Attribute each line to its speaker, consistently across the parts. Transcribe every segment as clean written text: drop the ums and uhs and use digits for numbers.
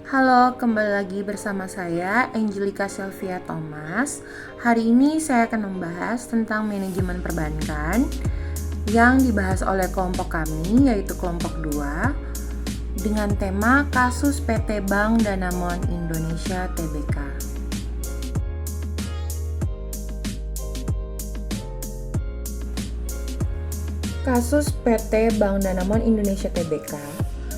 Speaker 1: Halo, kembali lagi bersama saya Angelica Sylvia Thomas. Hari ini saya akan membahas tentang manajemen perbankan yang dibahas oleh kelompok kami, yaitu kelompok 2, dengan tema kasus PT Bank Danamon Indonesia Tbk. Kasus PT Bank Danamon Indonesia Tbk,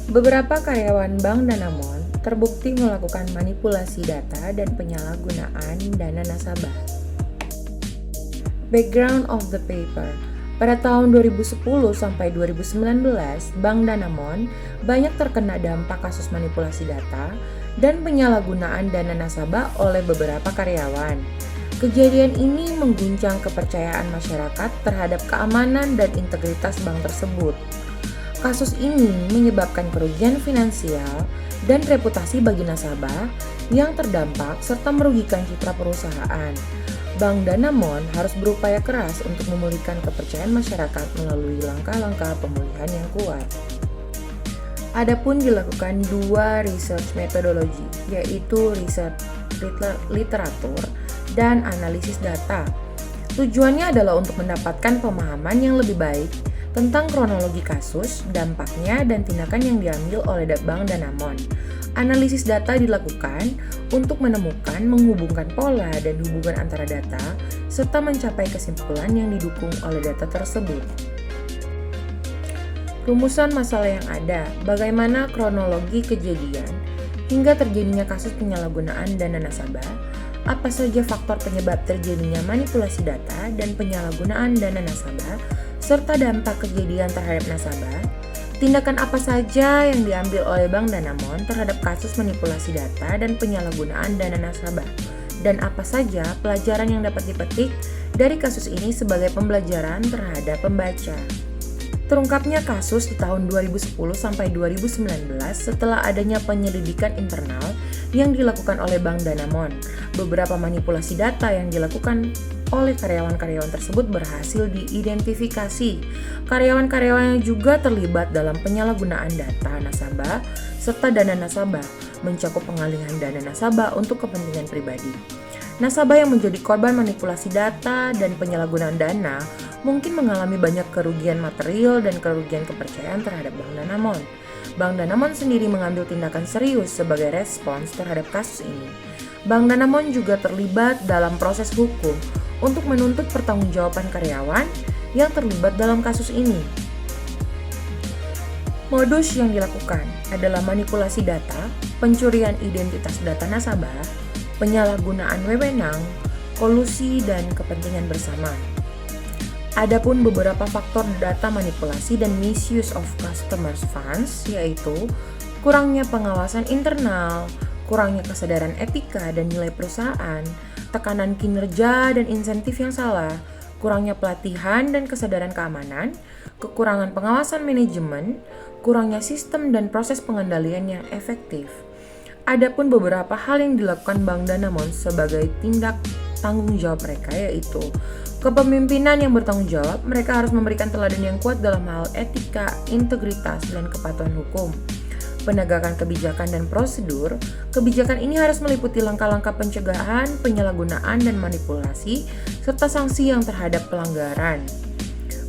Speaker 1: beberapa karyawan Bank Danamon terbukti melakukan manipulasi data dan penyalahgunaan dana nasabah. Background of the paper. Pada tahun 2010 sampai 2019, Bank Danamon banyak terkena dampak kasus manipulasi data dan penyalahgunaan dana nasabah oleh beberapa karyawan. Kejadian ini mengguncang kepercayaan masyarakat terhadap keamanan dan integritas bank tersebut. Kasus ini menyebabkan kerugian finansial dan reputasi bagi nasabah yang terdampak serta merugikan citra perusahaan. Bank Danamon harus berupaya keras untuk memulihkan kepercayaan masyarakat melalui langkah-langkah pemulihan yang kuat. Adapun dilakukan dua research methodology, yaitu riset literatur dan analisis data. Tujuannya adalah untuk mendapatkan pemahaman yang lebih baik tentang kronologi kasus, dampaknya, dan tindakan yang diambil oleh Bank Danamon. Analisis data dilakukan untuk menemukan, menghubungkan pola dan hubungan antara data, serta mencapai kesimpulan yang didukung oleh data tersebut. Rumusan masalah yang ada, bagaimana kronologi kejadian, hingga terjadinya kasus penyalahgunaan dana nasabah, apa saja faktor penyebab terjadinya manipulasi data dan penyalahgunaan dana nasabah, serta dampak kejadian terhadap nasabah, tindakan apa saja yang diambil oleh Bank Danamon terhadap kasus manipulasi data dan penyalahgunaan dana nasabah, dan apa saja pelajaran yang dapat dipetik dari kasus ini sebagai pembelajaran terhadap pembaca. Terungkapnya kasus di tahun 2010 sampai 2019 setelah adanya penyelidikan internal yang dilakukan oleh Bank Danamon. Beberapa manipulasi data yang dilakukan oleh karyawan-karyawan tersebut berhasil diidentifikasi. Karyawan-karyawan yang juga terlibat dalam penyalahgunaan data nasabah serta dana nasabah, mencakup pengalihan dana nasabah untuk kepentingan pribadi. Nasabah yang menjadi korban manipulasi data dan penyalahgunaan dana mungkin mengalami banyak kerugian material dan kerugian kepercayaan terhadap Bank Danamon. Bank Danamon sendiri mengambil tindakan serius sebagai respons terhadap kasus ini. Bank Danamon juga terlibat dalam proses hukum untuk menuntut pertanggungjawaban karyawan yang terlibat dalam kasus ini. Modus yang dilakukan adalah manipulasi data, pencurian identitas data nasabah, penyalahgunaan wewenang, kolusi, dan kepentingan bersama. Adapun beberapa faktor data manipulasi dan misuse of customers' funds, yaitu kurangnya pengawasan internal, kurangnya kesadaran etika dan nilai perusahaan, tekanan kinerja dan insentif yang salah, kurangnya pelatihan dan kesadaran keamanan, kekurangan pengawasan manajemen, kurangnya sistem dan proses pengendalian yang efektif. Adapun beberapa hal yang dilakukan Bank Danamon sebagai tindak tanggung jawab mereka, yaitu kepemimpinan yang bertanggung jawab. Mereka harus memberikan teladan yang kuat dalam hal etika, integritas, dan kepatuhan hukum. Penegakan kebijakan dan prosedur. Kebijakan ini harus meliputi langkah-langkah pencegahan, penyalahgunaan, dan manipulasi, serta sanksi yang terhadap pelanggaran.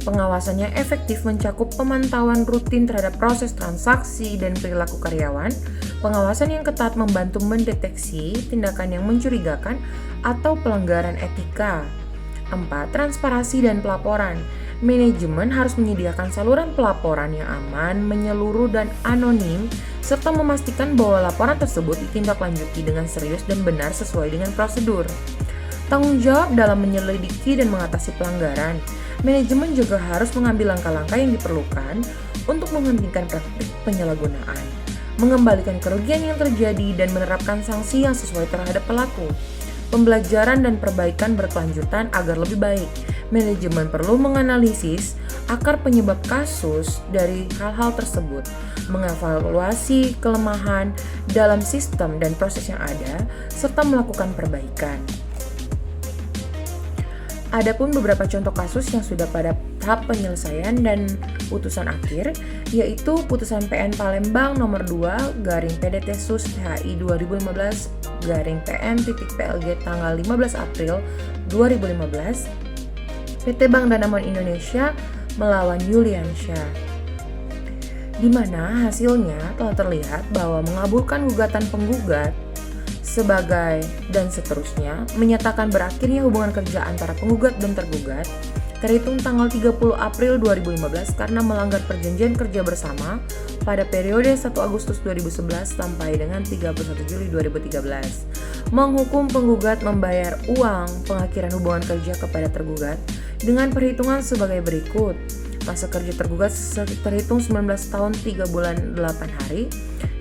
Speaker 1: Pengawasannya efektif mencakup pemantauan rutin terhadap proses transaksi dan perilaku karyawan. Pengawasan yang ketat membantu mendeteksi tindakan yang mencurigakan atau pelanggaran etika. 4. Transparansi dan pelaporan. Manajemen harus menyediakan saluran pelaporan yang aman, menyeluruh, dan anonim, serta memastikan bahwa laporan tersebut ditindaklanjuti dengan serius dan benar sesuai dengan prosedur. Tanggung jawab dalam menyelidiki dan mengatasi pelanggaran. Manajemen juga harus mengambil langkah-langkah yang diperlukan untuk menghentikan praktik penyalahgunaan, mengembalikan kerugian yang terjadi, dan menerapkan sanksi yang sesuai terhadap pelaku. Pembelajaran dan perbaikan berkelanjutan agar lebih baik. Manajemen perlu menganalisis akar penyebab kasus dari hal-hal tersebut, mengevaluasi kelemahan dalam sistem dan proses yang ada, serta melakukan perbaikan. Adapun beberapa contoh kasus yang sudah pada tahap penyelesaian dan putusan akhir, yaitu putusan PN Palembang nomor 2 garing PDT Sus THI 2015 garing PN.PLG tanggal 15 April 2015, PT Bank Danamon Indonesia melawan Yuliansyah, di mana hasilnya telah terlihat bahwa mengabulkan gugatan penggugat sebagai dan seterusnya, menyatakan berakhirnya hubungan kerja antara penggugat dan tergugat terhitung tanggal 30 April 2015 karena melanggar perjanjian kerja bersama pada periode 1 Agustus 2011 sampai dengan 31 Juli 2013. Menghukum penggugat membayar uang pengakhiran hubungan kerja kepada tergugat dengan perhitungan sebagai berikut. Masa kerja tergugat terhitung 19 tahun 3 bulan 8 hari,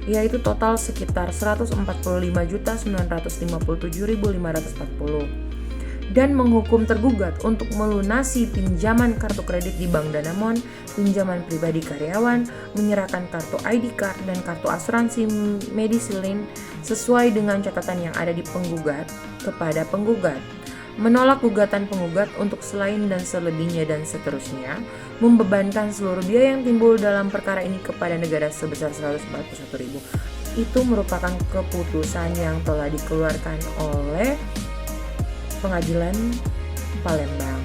Speaker 1: yaitu total sekitar 145.957.540, dan menghukum tergugat untuk melunasi pinjaman kartu kredit di Bank Danamon, pinjaman pribadi karyawan, menyerahkan kartu ID card dan kartu asuransi Medisilin sesuai dengan catatan yang ada di penggugat kepada penggugat, menolak gugatan penggugat untuk selain dan selebihnya dan seterusnya, membebankan seluruh biaya yang timbul dalam perkara ini kepada negara sebesar 141.000. Itu merupakan keputusan yang telah dikeluarkan oleh Pengadilan Palembang.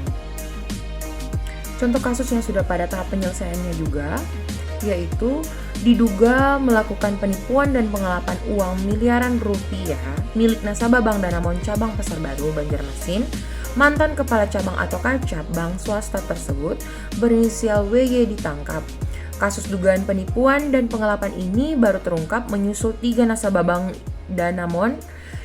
Speaker 1: Contoh kasus yang sudah pada tahap penyelesaiannya juga, yaitu diduga melakukan penipuan dan pengelapan uang miliaran rupiah milik nasabah Bank Danamon Cabang Pasar Baru, Banjarmasin. Mantan kepala cabang atau kacab bank swasta tersebut berinisial WY ditangkap. Kasus dugaan penipuan dan pengelapan ini baru terungkap menyusul 3 nasabah Bank Danamon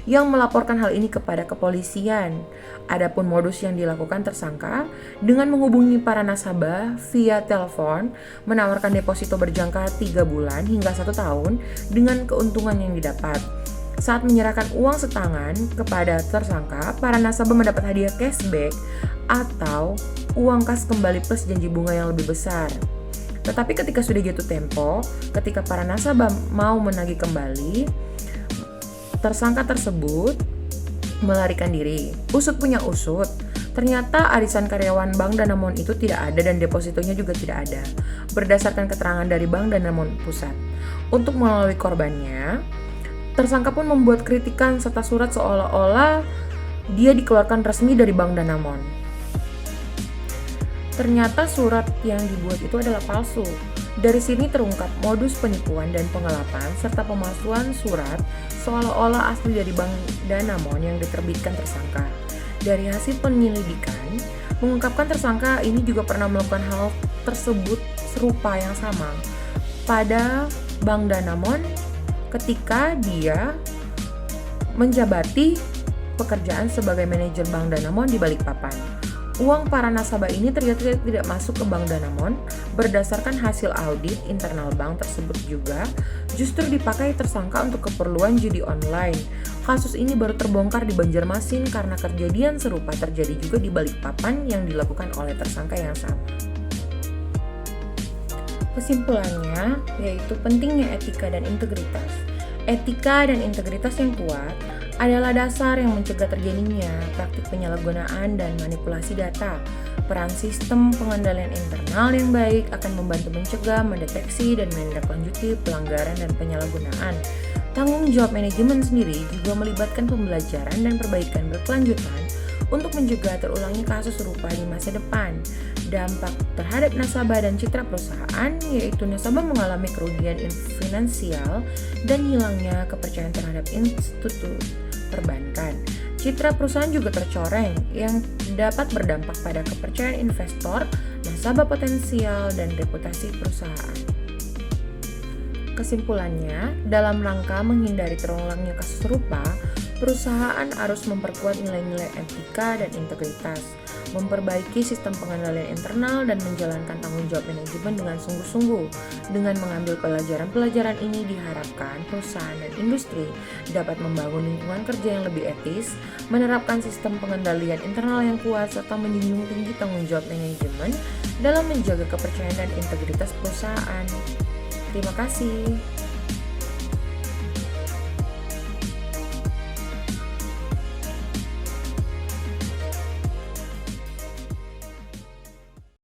Speaker 1: yang melaporkan hal ini kepada kepolisian. Adapun modus yang dilakukan tersangka dengan menghubungi para nasabah via telepon, menawarkan deposito berjangka 3 bulan hingga 1 tahun dengan keuntungan yang didapat. Saat menyerahkan uang setangan kepada tersangka, para nasabah mendapat hadiah cashback atau uang kas kembali plus janji bunga yang lebih besar. Tetapi ketika sudah jatuh tempo, ketika para nasabah mau menagih kembali, tersangka tersebut melarikan diri. Usut punya usut, ternyata arisan karyawan Bank Danamon itu tidak ada dan depositonya juga tidak ada, berdasarkan keterangan dari Bank Danamon Pusat. Untuk melalui korbannya, tersangka pun membuat kritikan serta surat seolah-olah dia dikeluarkan resmi dari Bank Danamon. Ternyata surat yang dibuat itu adalah palsu. Dari sini terungkap modus penipuan dan pengelapan serta pemalsuan surat seolah-olah asli dari Bank Danamon yang diterbitkan tersangka. Dari hasil penyelidikan, mengungkapkan tersangka ini juga pernah melakukan hal tersebut serupa yang sama pada Bank Danamon ketika dia menjabati pekerjaan sebagai manajer Bank Danamon di Balikpapan. Uang para nasabah ini ternyata tidak masuk ke Bank Danamon. Berdasarkan hasil audit internal bank tersebut juga justru dipakai tersangka untuk keperluan judi online. Kasus ini baru terbongkar di Banjarmasin karena kejadian serupa terjadi juga di Balikpapan yang dilakukan oleh tersangka yang sama. Kesimpulannya yaitu pentingnya etika dan integritas. Etika dan integritas yang kuat adalah dasar yang mencegah terjadinya praktik penyalahgunaan dan manipulasi data. Peran sistem pengendalian internal yang baik akan membantu mencegah, mendeteksi, dan menindaklanjuti pelanggaran dan penyalahgunaan. Tanggung jawab manajemen sendiri juga melibatkan pembelajaran dan perbaikan berkelanjutan untuk mencegah terulangnya kasus serupa di masa depan. Dampak terhadap nasabah dan citra perusahaan yaitu nasabah mengalami kerugian finansial dan hilangnya kepercayaan terhadap institusi perbankan. Citra perusahaan juga tercoreng yang dapat berdampak pada kepercayaan investor, nasabah potensial, dan reputasi perusahaan. Kesimpulannya, dalam rangka menghindari terulangnya kasus serupa, perusahaan harus memperkuat nilai-nilai etika dan integritas, memperbaiki sistem pengendalian internal, dan menjalankan tanggung jawab manajemen dengan sungguh-sungguh. Dengan mengambil pelajaran-pelajaran ini diharapkan perusahaan dan industri dapat membangun lingkungan kerja yang lebih etis, menerapkan sistem pengendalian internal yang kuat, serta menjunjung tinggi tanggung jawab manajemen dalam menjaga kepercayaan dan integritas perusahaan. Terima kasih.